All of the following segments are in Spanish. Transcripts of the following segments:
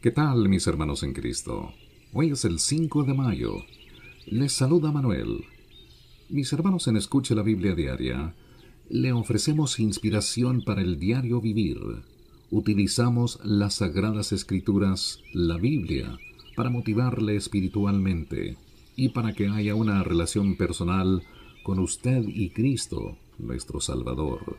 ¿Qué tal, mis hermanos en Cristo? Hoy es el 5 de mayo. Les saluda Manuel. Mis hermanos en Escuche la Biblia Diaria, le ofrecemos inspiración para el diario vivir. Utilizamos las Sagradas Escrituras, la Biblia, para motivarle espiritualmente y para que haya una relación personal con usted y Cristo, nuestro Salvador.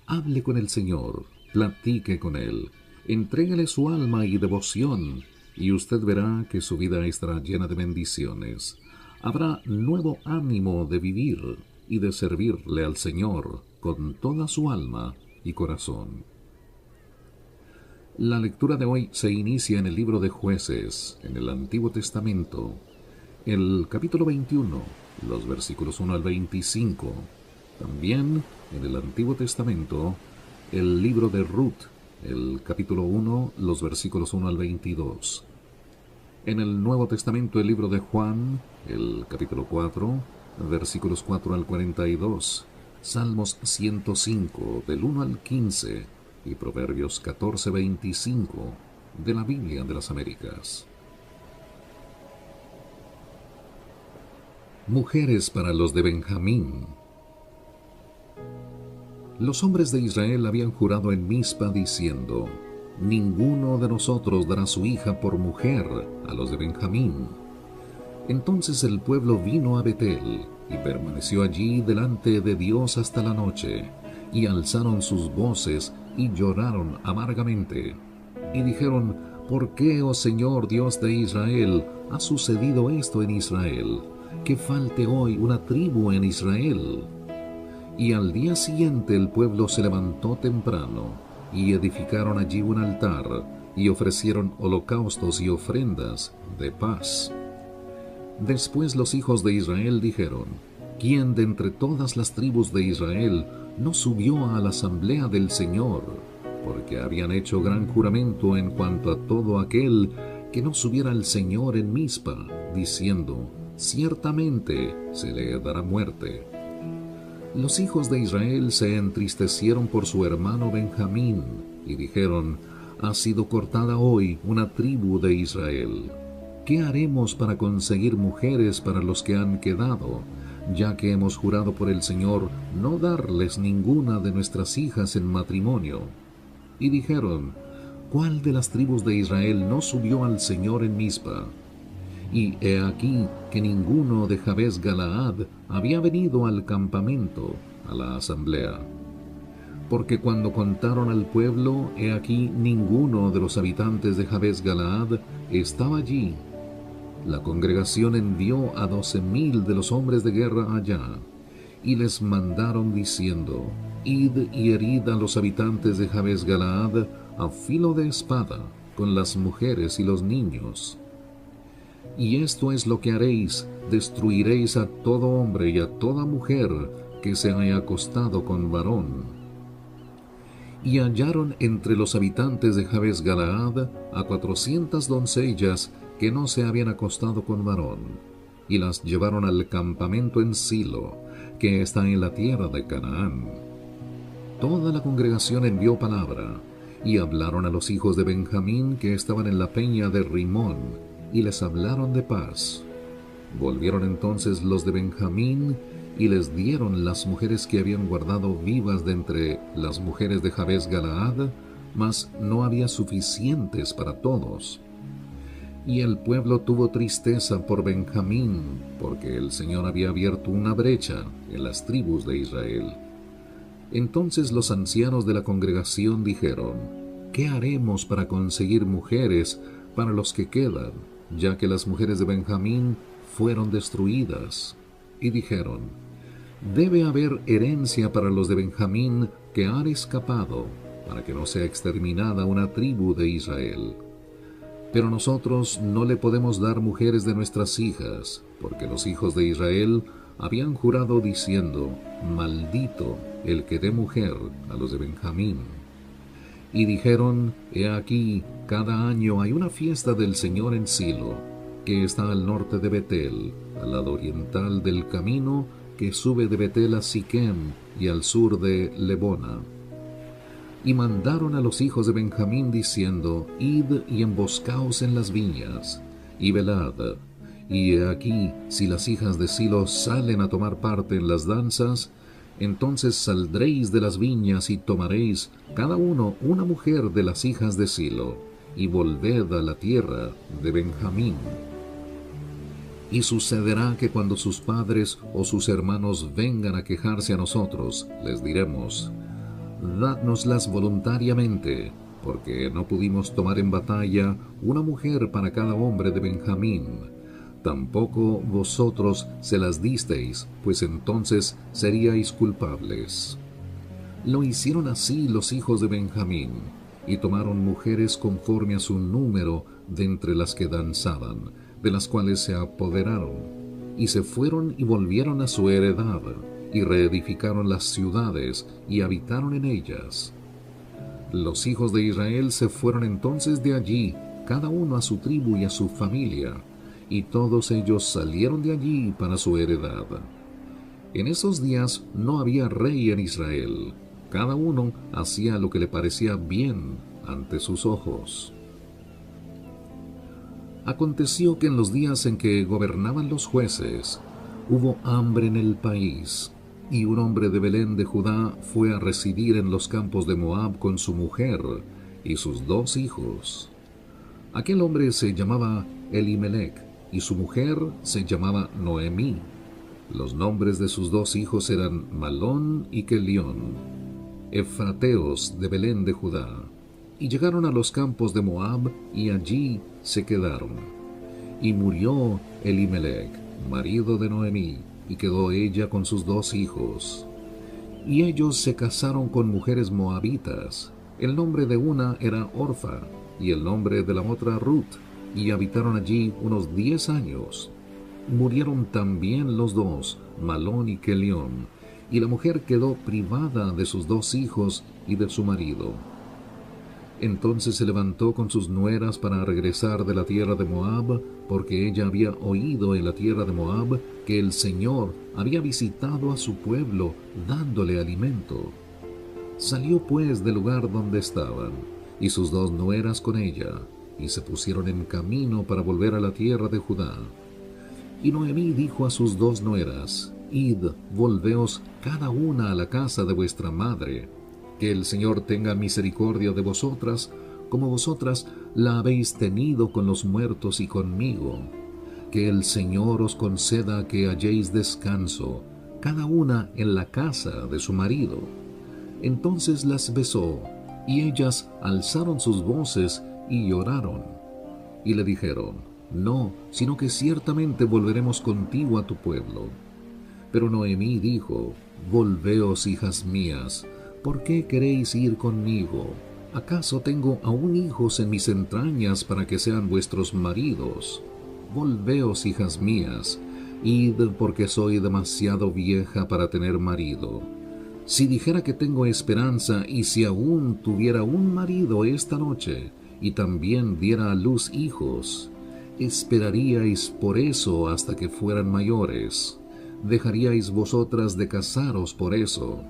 Hable con el Señor, platique con Él, entrégale su alma y devoción, y usted verá que su vida estará llena de bendiciones. Habrá nuevo ánimo de vivir y de servirle al Señor con toda su alma y corazón. La lectura de hoy se inicia en el libro de Jueces, en el Antiguo Testamento, el capítulo 21, los versículos 1 al 25. También en el Antiguo Testamento, el libro de Ruth, el capítulo 1, los versículos 1 al 22. En el Nuevo Testamento, el libro de Juan, el capítulo 4, versículos 4 al 42, Salmos 105, del 1 al 15, y Proverbios 14, 25, de la Biblia de las Américas. Mujeres para los de Benjamín. Los hombres de Israel habían jurado en Mizpa diciendo: ninguno de nosotros dará su hija por mujer a los de Benjamín. Entonces el pueblo vino a Betel y permaneció allí delante de Dios hasta la noche, y alzaron sus voces y lloraron amargamente. Y dijeron: ¿por qué, oh Señor Dios de Israel, ha sucedido esto en Israel, que falte hoy una tribu en Israel? Y al día siguiente el pueblo se levantó temprano, y edificaron allí un altar, y ofrecieron holocaustos y ofrendas de paz. Después los hijos de Israel dijeron: ¿quién de entre todas las tribus de Israel no subió a la asamblea del Señor? Porque habían hecho gran juramento en cuanto a todo aquel que no subiera al Señor en Mizpa, diciendo: ciertamente se le dará muerte. Los hijos de Israel se entristecieron por su hermano Benjamín, y dijeron: ha sido cortada hoy una tribu de Israel. ¿Qué haremos para conseguir mujeres para los que han quedado, ya que hemos jurado por el Señor no darles ninguna de nuestras hijas en matrimonio? Y dijeron: ¿cuál de las tribus de Israel no subió al Señor en Mizpa? Y he aquí que ninguno de Jabes Galaad había venido al campamento, a la asamblea. Porque cuando contaron al pueblo, he aquí ninguno de los habitantes de Jabes Galaad estaba allí. La congregación envió a 12,000 de los hombres de guerra allá, y les mandaron diciendo: id y herid a los habitantes de Jabes Galaad a filo de espada, con las mujeres y los niños. Y esto es lo que haréis: destruiréis a todo hombre y a toda mujer que se haya acostado con varón. Y hallaron entre los habitantes de Jabes Galaad a 400 doncellas que no se habían acostado con varón, y las llevaron al campamento en Silo, que está en la tierra de Canaán. Toda la congregación envió palabra, y hablaron a los hijos de Benjamín que estaban en la peña de Rimón, y les hablaron de paz. Volvieron entonces los de Benjamín y les dieron las mujeres que habían guardado vivas de entre las mujeres de Jabes Galaad, mas no había suficientes para todos. Y el pueblo tuvo tristeza por Benjamín, porque el Señor había abierto una brecha en las tribus de Israel. Entonces los ancianos de la congregación dijeron: ¿qué haremos para conseguir mujeres para los que quedan, ya que las mujeres de Benjamín fueron destruidas? Y dijeron: debe haber herencia para los de Benjamín que han escapado, para que no sea exterminada una tribu de Israel. Pero nosotros no le podemos dar mujeres de nuestras hijas, porque los hijos de Israel habían jurado diciendo: maldito el que dé mujer a los de Benjamín. Y dijeron: he aquí, cada año hay una fiesta del Señor en Silo, que está al norte de Betel, al lado oriental del camino que sube de Betel a Siquem y al sur de Lebona. Y mandaron a los hijos de Benjamín diciendo: Id y emboscaos en las viñas, y velad. Y he aquí, si las hijas de Silo salen a tomar parte en las danzas, entonces saldréis de las viñas y tomaréis cada uno una mujer de las hijas de Silo, y volved a la tierra de Benjamín. Y sucederá que cuando sus padres o sus hermanos vengan a quejarse a nosotros, les diremos: Dádnoslas voluntariamente, porque no pudimos tomar en batalla una mujer para cada hombre de Benjamín. Tampoco vosotros se las disteis, pues entonces seríais culpables. Lo hicieron así los hijos de Benjamín, y tomaron mujeres conforme a su número de entre las que danzaban, de las cuales se apoderaron, y se fueron y volvieron a su heredad, y reedificaron las ciudades, y habitaron en ellas. Los hijos de Israel se fueron entonces de allí, cada uno a su tribu y a su familia, y todos ellos salieron de allí para su heredad. En esos días no había rey en Israel, cada uno hacía lo que le parecía bien ante sus ojos. Aconteció que en los días en que gobernaban los jueces, hubo hambre en el país, y un hombre de Belén de Judá fue a residir en los campos de Moab con su mujer y sus 2 hijos. Aquel hombre se llamaba Elimelec, y su mujer se llamaba Noemí. Los nombres de sus 2 hijos eran Malón y Kelión, efrateos de Belén de Judá. Y llegaron a los campos de Moab, y allí se quedaron. Y murió Elimelec, marido de Noemí, y quedó ella con sus 2 hijos. Y ellos se casaron con mujeres moabitas. El nombre de una era Orfa, y el nombre de la otra Ruth, y habitaron allí unos 10 años. Murieron también los 2, Malón y Kelión, y la mujer quedó privada de sus 2 hijos y de su marido. Entonces se levantó con sus nueras para regresar de la tierra de Moab, porque ella había oído en la tierra de Moab que el Señor había visitado a su pueblo, dándole alimento. Salió pues del lugar donde estaban, y sus 2 nueras con ella, y se pusieron en camino para volver a la tierra de Judá. Y Noemí dijo a sus 2 nueras: Id, volveos cada una a la casa de vuestra madre, que el Señor tenga misericordia de vosotras, como vosotras la habéis tenido con los muertos y conmigo. Que el Señor os conceda que halléis descanso, cada una en la casa de su marido. Entonces las besó, y ellas alzaron sus voces y lloraron. Y le dijeron: No, sino que ciertamente volveremos contigo a tu pueblo. Pero Noemí dijo: Volveos, hijas mías, ¿por qué queréis ir conmigo? ¿Acaso tengo aún hijos en mis entrañas para que sean vuestros maridos? Volveos, hijas mías, id, porque soy demasiado vieja para tener marido. Si dijera que tengo esperanza, y si aún tuviera un marido esta noche, y también diera a luz hijos, ¿esperaríais por eso hasta que fueran mayores? ¿Dejaríais vosotras de casaros por eso?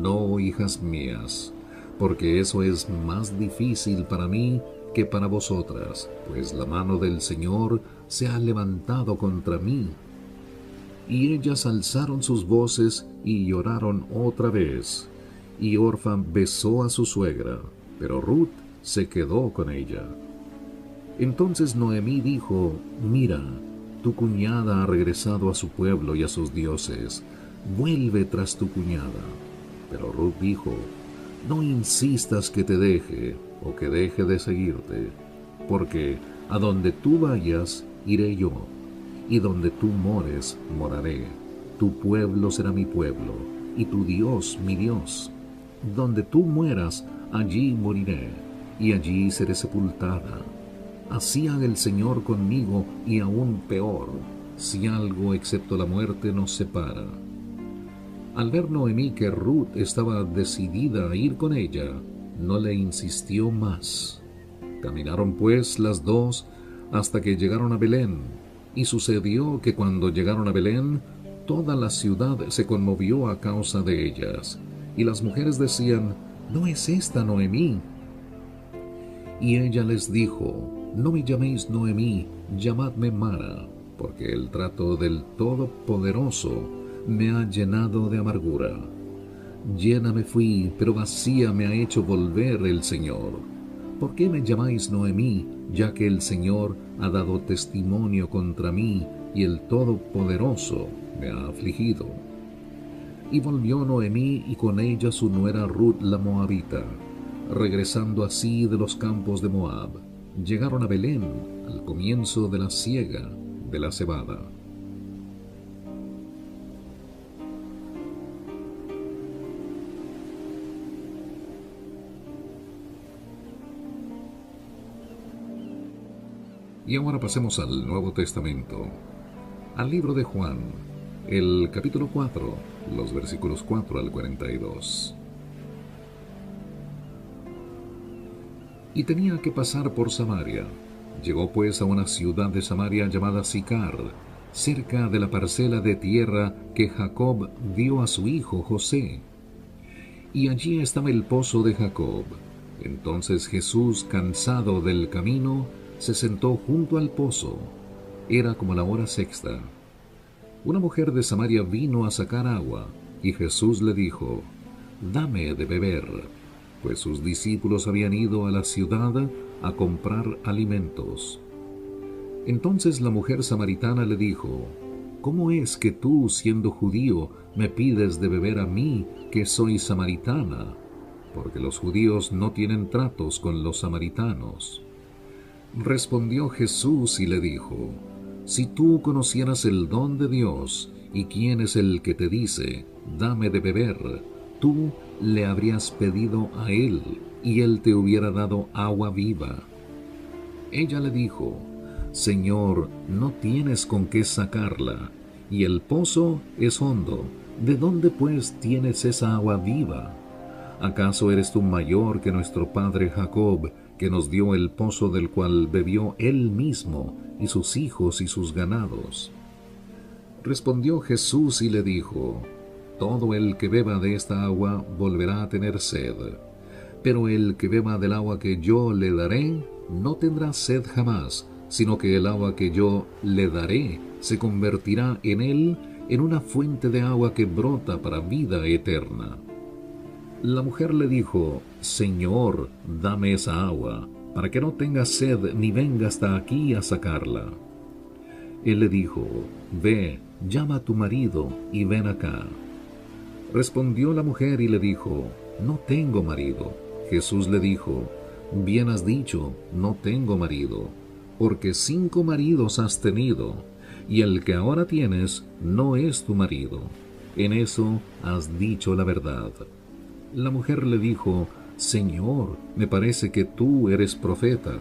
No, hijas mías, porque eso es más difícil para mí que para vosotras, pues la mano del Señor se ha levantado contra mí. Y ellas alzaron sus voces y lloraron otra vez. Y Orfa besó a su suegra, pero Ruth se quedó con ella. Entonces Noemí dijo: Mira, tu cuñada ha regresado a su pueblo y a sus dioses. Vuelve tras tu cuñada. Pero Ruth dijo: No insistas que te deje o que deje de seguirte, porque a donde tú vayas, iré yo, y donde tú mores, moraré. Tu pueblo será mi pueblo, y tu Dios mi Dios. Donde tú mueras, allí moriré, y allí seré sepultada. Así haga el Señor conmigo, y aún peor, si algo excepto la muerte nos separa. Al ver Noemí que Ruth estaba decidida a ir con ella, no le insistió más. Caminaron pues las 2 hasta que llegaron a Belén, y sucedió que cuando llegaron a Belén, toda la ciudad se conmovió a causa de ellas, y las mujeres decían: ¿no es esta Noemí? Y ella les dijo, no me llaméis Noemí, llamadme Mara, porque el trato del Todopoderoso me ha llenado de amargura. Llena me fui, pero vacía me ha hecho volver el Señor. ¿Por qué me llamáis Noemí, ya que el Señor ha dado testimonio contra mí y el Todopoderoso me ha afligido? Y volvió Noemí y con ella su nuera Ruth la Moabita, regresando así de los campos de Moab. Llegaron a Belén al comienzo de la siega de la cebada. Y ahora pasemos al Nuevo Testamento, al libro de Juan, el capítulo 4, los versículos 4 al 42. Y tenía que pasar por Samaria. Llegó pues a una ciudad de Samaria llamada Sicar, cerca de la parcela de tierra que Jacob dio a su hijo José. Y allí estaba el pozo de Jacob. Entonces Jesús, cansado del camino, se sentó junto al pozo. Era como la hora sexta. Una mujer de Samaria vino a sacar agua, y Jesús le dijo, «Dame de beber», pues sus discípulos habían ido a la ciudad a comprar alimentos. Entonces la mujer samaritana le dijo, «¿Cómo es que tú, siendo judío, me pides de beber a mí, que soy samaritana?» Porque los judíos no tienen tratos con los samaritanos. Respondió Jesús y le dijo, «Si tú conocieras el don de Dios, y quién es el que te dice, dame de beber, tú le habrías pedido a él, y él te hubiera dado agua viva». Ella le dijo, «Señor, no tienes con qué sacarla, y el pozo es hondo. ¿De dónde pues tienes esa agua viva? ¿Acaso eres tú mayor que nuestro padre Jacob, que nos dio el pozo del cual bebió él mismo, y sus hijos y sus ganados?» Respondió Jesús y le dijo, «Todo el que beba de esta agua volverá a tener sed, pero el que beba del agua que yo le daré no tendrá sed jamás, sino que el agua que yo le daré se convertirá en él en una fuente de agua que brota para vida eterna». La mujer le dijo, «Señor, dame esa agua, para que no tenga sed ni venga hasta aquí a sacarla». Él le dijo, «Ve, llama a tu marido y ven acá». Respondió la mujer y le dijo, «No tengo marido». Jesús le dijo, «Bien has dicho, no tengo marido, porque 5 maridos has tenido, y el que ahora tienes no es tu marido. En eso has dicho la verdad». La mujer le dijo, «Señor, me parece que tú eres profeta.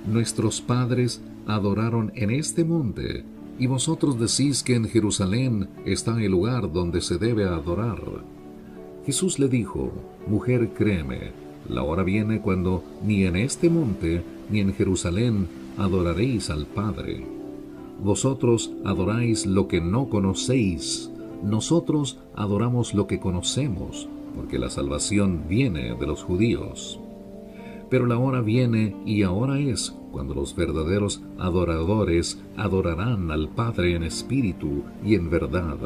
Nuestros padres adoraron en este monte, y vosotros decís que en Jerusalén está el lugar donde se debe adorar». Jesús le dijo, «Mujer, créeme, la hora viene cuando ni en este monte ni en Jerusalén adoraréis al Padre. Vosotros adoráis lo que no conocéis, nosotros adoramos lo que conocemos, porque la salvación viene de los judíos. Pero la hora viene y ahora es cuando los verdaderos adoradores adorarán al Padre en espíritu y en verdad,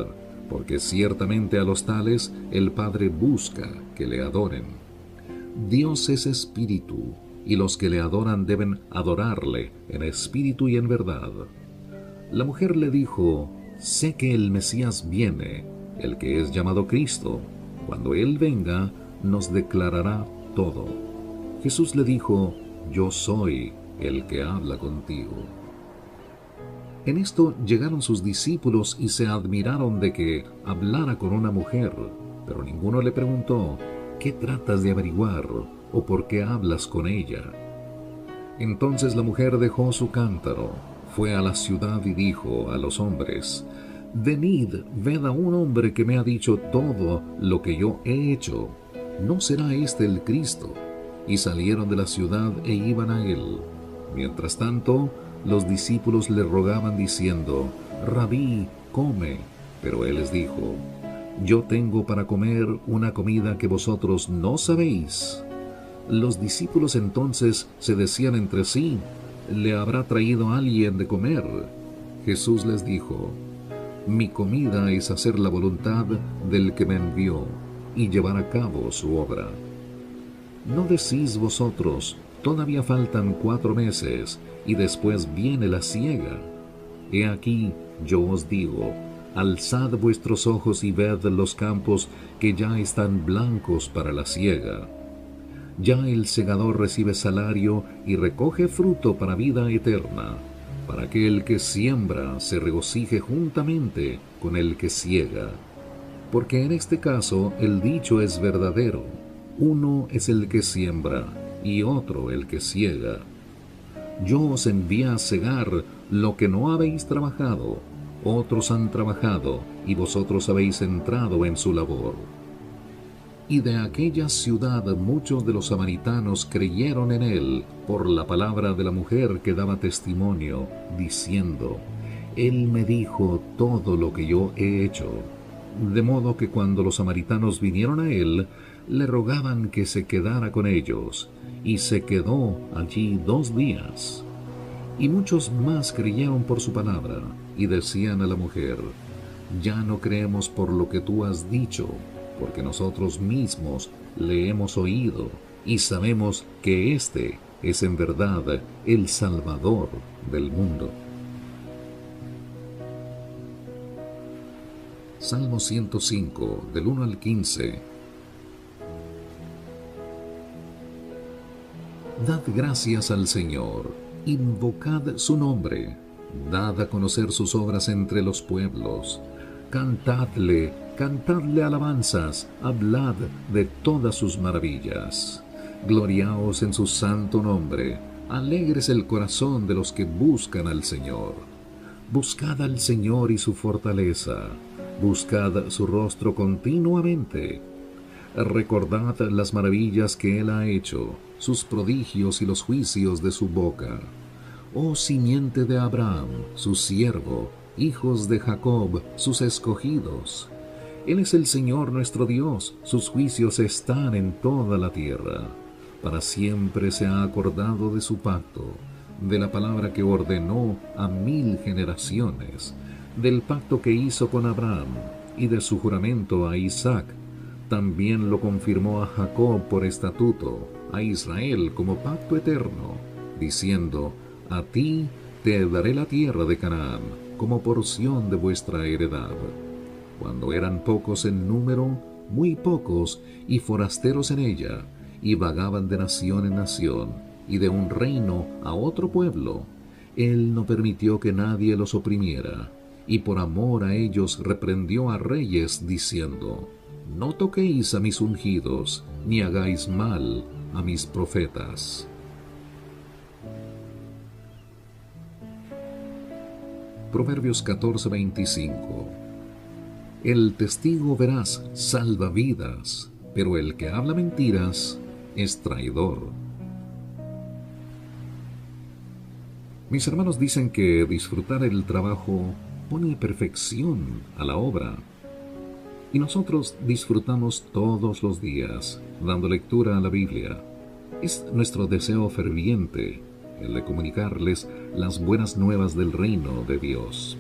porque ciertamente a los tales el Padre busca que le adoren. Dios es espíritu, y los que le adoran deben adorarle en espíritu y en verdad». La mujer le dijo, «Sé que el Mesías viene, el que es llamado Cristo. Cuando Él venga, nos declarará todo». Jesús le dijo, «Yo soy el que habla contigo». En esto llegaron sus discípulos y se admiraron de que hablara con una mujer, pero ninguno le preguntó, «¿Qué tratas de averiguar? ¿O por qué hablas con ella?». Entonces la mujer dejó su cántaro, fue a la ciudad y dijo a los hombres, «Venid, ved a un hombre que me ha dicho todo lo que yo he hecho. ¿No será este el Cristo?». Y salieron de la ciudad e iban a él. Mientras tanto, los discípulos le rogaban diciendo, «Rabí, come». Pero él les dijo, yo tengo para comer una comida que vosotros no sabéis. Los discípulos entonces se decían entre sí, ¿le habrá traído alguien de comer? Jesús les dijo, mi comida es hacer la voluntad del que me envió y llevar a cabo su obra. ¿No decís vosotros, todavía faltan 4 meses y después viene la siega? He aquí, yo os digo, alzad vuestros ojos y ved los campos que ya están blancos para la siega. Ya el segador recibe salario y recoge fruto para vida eterna, para que el que siembra se regocije juntamente con el que siega. Porque en este caso el dicho es verdadero, uno es el que siembra y otro el que siega. Yo os envié a segar lo que no habéis trabajado, otros han trabajado y vosotros habéis entrado en su labor. Y de aquella ciudad muchos de los samaritanos creyeron en él por la palabra de la mujer que daba testimonio, diciendo, Él me dijo todo lo que yo he hecho. De modo que cuando los samaritanos vinieron a él, le rogaban que se quedara con ellos, y se quedó allí 2 días. Y muchos más creyeron por su palabra, y decían a la mujer, ya no creemos por lo que tú has dicho, porque nosotros mismos le hemos oído, y sabemos que éste es en verdad el Salvador del mundo. Salmo 105, del 1 al 15. Dad gracias al Señor, invocad su nombre, dad a conocer sus obras entre los pueblos. Cantadle alabanzas, hablad de todas sus maravillas. Gloriaos en su santo nombre, alegres el corazón de los que buscan al Señor. Buscad al Señor y su fortaleza, buscad su rostro continuamente. Recordad las maravillas que Él ha hecho, sus prodigios y los juicios de su boca. Oh simiente de Abraham, su siervo, hijos de Jacob, sus escogidos. Él es el Señor nuestro Dios, sus juicios están en toda la tierra. Para siempre se ha acordado de su pacto, de la palabra que ordenó a 1000 generaciones, del pacto que hizo con Abraham y de su juramento a Isaac. También lo confirmó a Jacob por estatuto, a Israel como pacto eterno, diciendo, a ti te daré la tierra de Canaán como porción de vuestra heredad. Cuando eran pocos en número, muy pocos, y forasteros en ella, y vagaban de nación en nación, y de un reino a otro pueblo, Él no permitió que nadie los oprimiera, y por amor a ellos reprendió a reyes, diciendo, no toquéis a mis ungidos, ni hagáis mal a mis profetas. Proverbios 14:25. El testigo veraz salva vidas, pero el que habla mentiras es traidor. Mis hermanos dicen que disfrutar el trabajo pone perfección a la obra. Y nosotros disfrutamos todos los días dando lectura a la Biblia. Es nuestro deseo ferviente el de comunicarles las buenas nuevas del reino de Dios.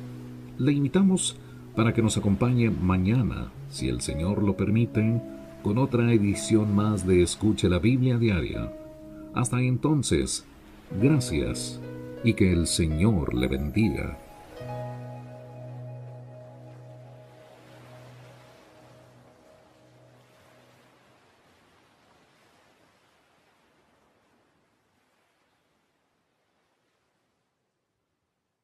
Le invitamos para que nos acompañe mañana, si el Señor lo permite, con otra edición más de Escuche la Biblia Diaria. Hasta entonces, gracias y que el Señor le bendiga.